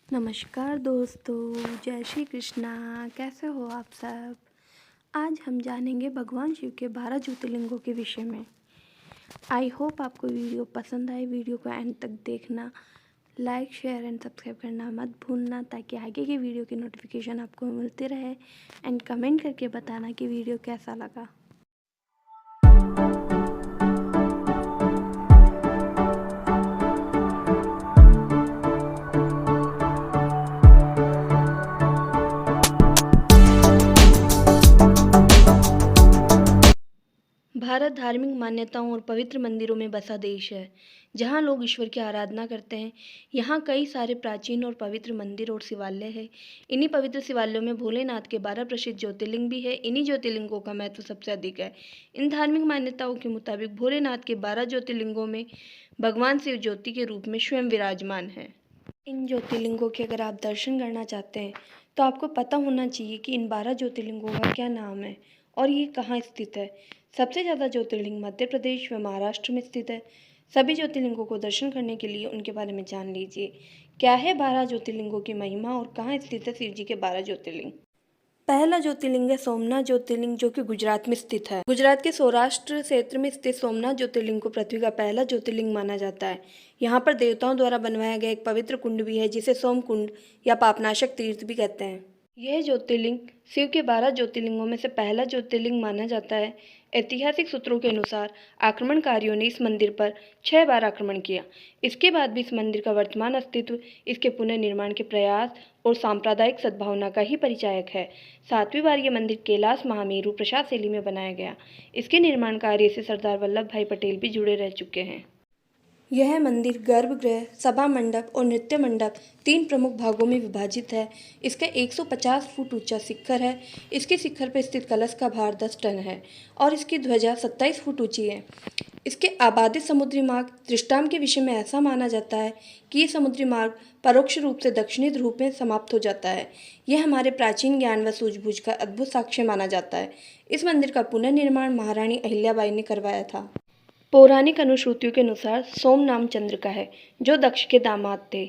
नमस्कार दोस्तों, जय श्री कृष्णा। कैसे हो आप सब? आज हम जानेंगे भगवान शिव के 12 ज्योतिर्लिंगों के विषय में। आई होप आपको वीडियो पसंद आए। वीडियो को एंड तक देखना, लाइक शेयर एंड सब्सक्राइब करना मत भूलना, ताकि आगे के वीडियो की नोटिफिकेशन आपको मिलती रहे। एंड कमेंट करके बताना कि वीडियो कैसा लगा। भारत धार्मिक मान्यताओं और पवित्र मंदिरों में बसा देश है, जहाँ लोग ईश्वर की आराधना करते हैं। यहाँ कई सारे प्राचीन और पवित्र मंदिर और शिवालय हैं। इन्हीं पवित्र शिवालयों में भोलेनाथ के 12 प्रसिद्ध ज्योतिर्लिंग भी है। इन्हीं ज्योतिर्लिंगों का महत्व सबसे अधिक है। इन धार्मिक मान्यताओं के मुताबिक भोलेनाथ के 12 ज्योतिर्लिंगों में भगवान शिव ज्योति के रूप में स्वयं विराजमान है। इन ज्योतिर्लिंगों के अगर आप दर्शन करना चाहते हैं तो आपको पता होना चाहिए कि इन 12 ज्योतिर्लिंगों का क्या नाम है और ये कहाँ स्थित है। सबसे ज़्यादा ज्योतिर्लिंग मध्य प्रदेश व महाराष्ट्र में स्थित है। सभी ज्योतिर्लिंगों को दर्शन करने के लिए उनके बारे में जान लीजिए। क्या है 12 ज्योतिर्लिंगों की महिमा और कहाँ स्थित है शिव जी के 12 ज्योतिर्लिंग? पहला ज्योतिर्लिंग है सोमनाथ ज्योतिर्लिंग, जो कि गुजरात में स्थित है। गुजरात के सौराष्ट्र क्षेत्र में स्थित सोमनाथ ज्योतिर्लिंग को पृथ्वी का पहला ज्योतिर्लिंग माना जाता है। यहाँ पर देवताओं द्वारा बनवाया गया एक पवित्र कुंड भी है, जिसे सोम कुंड या पापनाशक तीर्थ भी कहते हैं। यह ज्योतिर्लिंग शिव के 12 ज्योतिर्लिंगों में से पहला ज्योतिर्लिंग माना जाता है। ऐतिहासिक सूत्रों के अनुसार आक्रमणकारियों ने इस मंदिर पर 6 बार आक्रमण किया। इसके बाद भी इस मंदिर का वर्तमान अस्तित्व इसके पुनर्निर्माण के प्रयास और सांप्रदायिक सद्भावना का ही परिचायक है। 7वीं बार ये मंदिर कैलाश महामेरु प्रसाद शैली में बनाया गया। इसके निर्माण कार्य से सरदार वल्लभ भाई पटेल भी जुड़े रह चुके हैं। यह मंदिर गर्भगृह, सभा मंडप और नृत्य मंडप 3 प्रमुख भागों में विभाजित है। इसका 150 फुट ऊंचा शिखर है। इसके शिखर पर स्थित कलश का भार 10 टन है और इसकी ध्वजा 27 फुट ऊंची है। इसके आबादित समुद्री मार्ग दृष्टांत के विषय में ऐसा माना जाता है कि ये समुद्री मार्ग परोक्ष रूप से दक्षिणी ध्रुव में समाप्त हो जाता है। यह हमारे प्राचीन ज्ञान व सूझबूझ का अद्भुत साक्ष्य माना जाता है। इस मंदिर का पुनर्निर्माण महारानी अहिल्याबाई ने करवाया था। पौराणिक अनुश्रुतियों के अनुसार सोम नाम चंद्र का है, जो दक्ष के दामाद थे।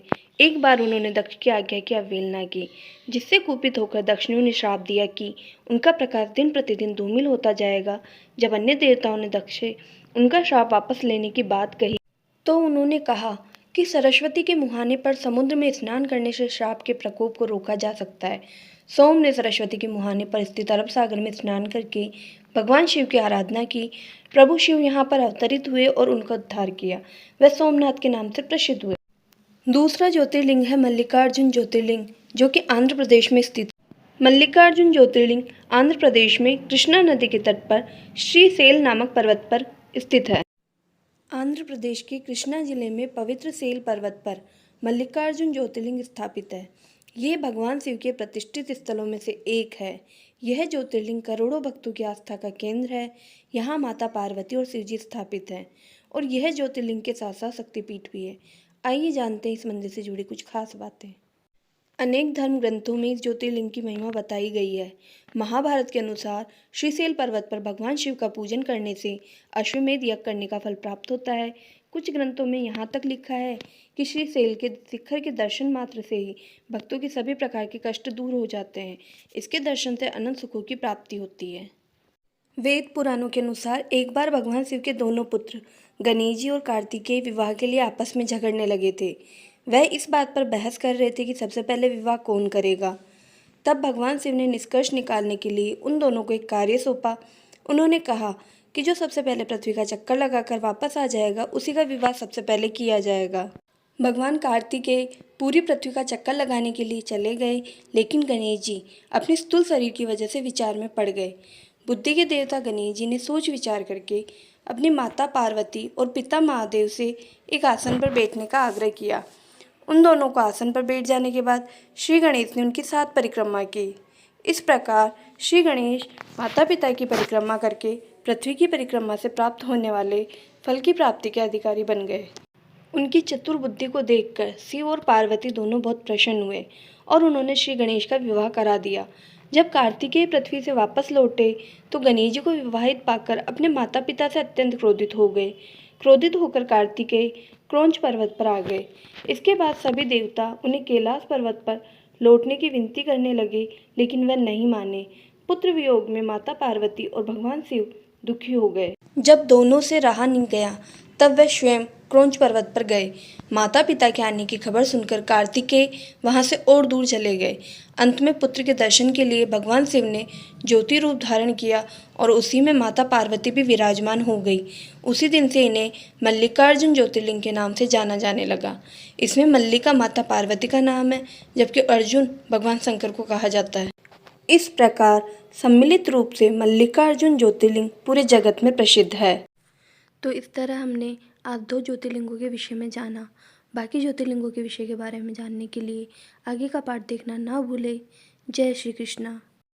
एक बार उन्होंने दक्ष की आज्ञा की अवहेलना की, जिससे कुपित होकर दक्ष ने उन्हें श्राप दिया कि उनका प्रकाश दिन प्रतिदिन धूमिल होता जाएगा। जब अन्य देवताओं ने दक्ष से उनका श्राप वापस लेने की बात कही तो उन्होंने कहा कि सरस्वती के मुहाने पर समुद्र में स्नान करने से श्राप के प्रकोप को रोका जा सकता है। सोम ने सरस्वती के मुहाने पर स्थित अरब सागर में स्नान करके भगवान शिव की आराधना की। प्रभु शिव यहाँ पर अवतरित हुए और उनका उद्धार किया। वह सोमनाथ के नाम से प्रसिद्ध हुए। दूसरा ज्योतिर्लिंग है मल्लिकार्जुन ज्योतिर्लिंग, जो कि आंध्र प्रदेश में स्थित है। मल्लिकार्जुन ज्योतिर्लिंग आंध्र प्रदेश में कृष्णा नदी के तट पर श्रीशैल नामक पर्वत पर स्थित है। आंध्र प्रदेश के कृष्णा जिले में पवित्र शैल पर्वत पर मल्लिकार्जुन ज्योतिर्लिंग स्थापित है। ये भगवान शिव के प्रतिष्ठित स्थलों में से एक है। यह ज्योतिर्लिंग करोड़ों भक्तों की आस्था का केंद्र है। यहाँ माता पार्वती और शिव जी स्थापित हैं और यह ज्योतिर्लिंग के साथ साथ शक्तिपीठ भी है। आइए जानते हैं इस मंदिर से जुड़ी कुछ खास बातें। अनेक धर्म ग्रंथों में इस ज्योतिर्लिंग की महिमा बताई गई है। महाभारत के अनुसार श्रीशैल पर्वत पर भगवान शिव का पूजन करने से अश्वमेध यज्ञ करने का फल प्राप्त होता है। कुछ ग्रंथों में यहाँ तक लिखा है कि श्रीशैल के शिखर के दर्शन मात्र से ही भक्तों के सभी प्रकार के कष्ट दूर हो जाते हैं। इसके दर्शन से अनंत सुखों की प्राप्ति होती है। वेद पुराणों के अनुसार एक बार भगवान शिव के दोनों पुत्र गणेश जी और कार्तिकेय विवाह के लिए आपस में झगड़ने लगे थे। वह इस बात पर बहस कर रहे थे कि सबसे पहले विवाह कौन करेगा। तब भगवान शिव ने निष्कर्ष निकालने के लिए उन दोनों को एक कार्य सौंपा। उन्होंने कहा कि जो सबसे पहले पृथ्वी का चक्कर लगाकर वापस आ जाएगा, उसी का विवाह सबसे पहले किया जाएगा। भगवान कार्तिकेय पूरी पृथ्वी का चक्कर लगाने के लिए चले गए, लेकिन गणेश जी अपने स्थूल शरीर की वजह से विचार में पड़ गए। बुद्धि के देवता गणेश जी ने सोच विचार करके अपनी माता पार्वती और पिता महादेव से एक आसन पर बैठने का आग्रह किया। उन दोनों को आसन पर बैठ जाने के बाद श्री गणेश ने उनकी 7 परिक्रमा की। इस प्रकार श्री गणेश माता पिता की परिक्रमा करके पृथ्वी की परिक्रमा से प्राप्त होने वाले फल की प्राप्ति के अधिकारी बन गए। उनकी चतुर बुद्धि को देखकर शिव और पार्वती दोनों बहुत प्रसन्न हुए और उन्होंने श्री गणेश का विवाह करा दिया। जब कार्तिकेय पृथ्वी से वापस लौटे तो गणेश जी को विवाहित पाकर अपने माता पिता से अत्यंत क्रोधित हो गए। क्रोधित होकर कार्तिकेय क्रौंच पर्वत पर आ गए। इसके बाद सभी देवता उन्हें कैलाश पर्वत पर लौटने की विनती करने लगे, लेकिन वह नहीं माने। पुत्र वियोग में माता पार्वती और भगवान शिव दुखी हो गए। जब दोनों से रहा नहीं गया, तब वह स्वयं क्रौंच पर्वत पर गए। माता पिता के आने की खबर सुनकर कार्तिकेय वहां से और दूर चले गए। अंत में पुत्र के दर्शन के लिए भगवान शिव ने ज्योति रूप धारण किया और उसी में माता पार्वती भी विराजमान हो गई। उसी दिन से इन्हें मल्लिकार्जुन ज्योतिर्लिंग के नाम से जाना जाने लगा। इसमें मल्लिका माता पार्वती का नाम है, जबकि अर्जुन भगवान शंकर को कहा जाता है। इस प्रकार सम्मिलित रूप से मल्लिकार्जुन ज्योतिर्लिंग पूरे जगत में प्रसिद्ध है। तो इस तरह हमने आज 2 ज्योतिर्लिंगों के विषय में जाना। बाकी ज्योतिर्लिंगों के विषय के बारे में जानने के लिए आगे का पाठ देखना ना भूलें। जय श्री कृष्णा।